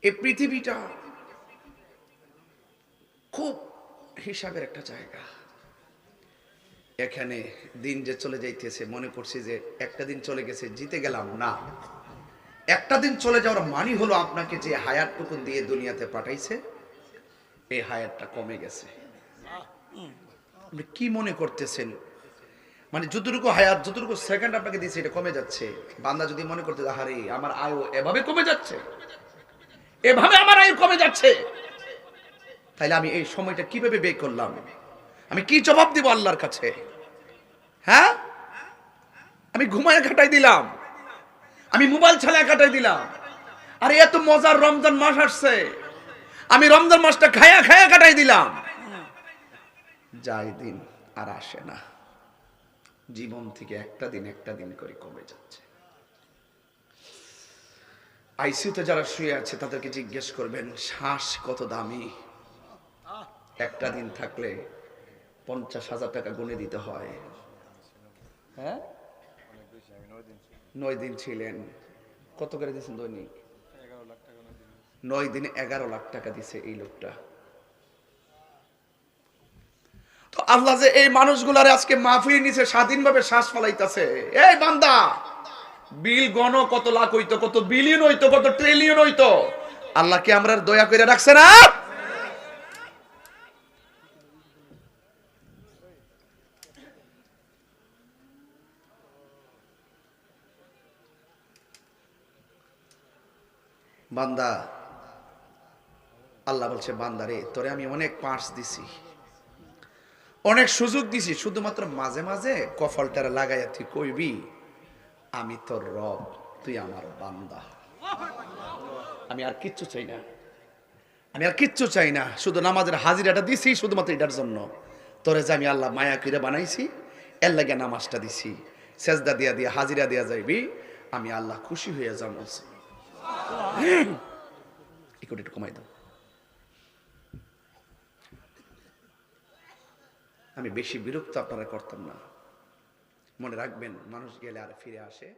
এই পৃথিবীটা খুব হিসাবের একটা জায়গা। এখানে দিন যে চলে যাইতেছে মনে করছি যে একটা দিন চলে গেছে জিতে গেলাম, না। একটা দিন চলে যাওয়ার মানে হলো আপনাকে যে হায়াতটুকু দিয়ে দুনিয়াতে পাঠাইছে এই হায়াতটা কমে গেছে। আপনি কি মনে করতেছেন? মানে যতটুকু হায়াত, যতটুকু সেকেন্ড আপনাকে দিয়েছে এটা কমে যাচ্ছে। বান্দা যদি মনে করতে আরে আমার আয়ু এভাবে কমে যাচ্ছে, এভাবে আমার আয়ু কমে যাচ্ছে, তাইলে আমি এই সময়টা কিভাবে ব্যয় করলাম, আমি কি জবাব দিব আল্লাহর কাছে? হ্যাঁ, আমি ঘুমায় কাটাই দিলাম, আমি মোবাইল চালায় কাটাই দিলাম। আরে এত মজার রমজান মাস আসছে, আমি রমজান মাসটা খায়া খায়া কাটাই দিলাম। যাই দিন আর আসে না, জীবন থেকে একটা দিন করে কমে যাচ্ছে। আইসিইউতে যারা শুয়ে আছে তাদেরকে জিজ্ঞেস করবেন শ্বাস কত দামি। একটা দিন থাকলে 50,000 টাকা গুনে দিতে হয়। হ্যাঁ, 9 দিন ছিলেন, কত করে দিয়েছেন দৈনিক? 9 দিনে 11 লাখ টাকা দিছে এই লোকটা। তো আল্লাহ যে এই মানুষগুলার আজকে মাহফিল নিচে স্বাধীনভাবে শ্বাস ফলাইতেছে। এই বান্দা, বিল গণ কত লাখ হইতো, কত বিলিয়ন হইতো, কত ট্রিলিয়ন হইতো, আল্লাহ কি আমরা দয়া করে রাখছে না? বান্দা, আল্লাহ বলছে বান্দারে তোরে আমি অনেক পার্স দিছি, অনেক সুযোগ দিছি, শুধুমাত্র মাঝে মাঝে কফলটারে লাগাইয়া তুই কইবি আমি তোর রব, তুই আমার বান্দা। আমি আর কিচ্ছু চাই না, আমি আর কিচ্ছু চাই না, শুধু নামাজের হাজিরাটা দিছি শুধুমাত্র এটার জন্য। তোরে যে আমি আল্লাহ মায়া কইরা বানাইছি এর লাগে নামাজটা দিছি, সেজদা দিয়া দিয়া হাজিরা দিয়া যাইবি, আমি আল্লাহ খুশি হয়ে যাবো। একটু কমাই দাও, আমি বেশি বিরক্ত আপনারা করতাম না। মনে রাখবেন মানুষ গেলে আর ফিরে আসে।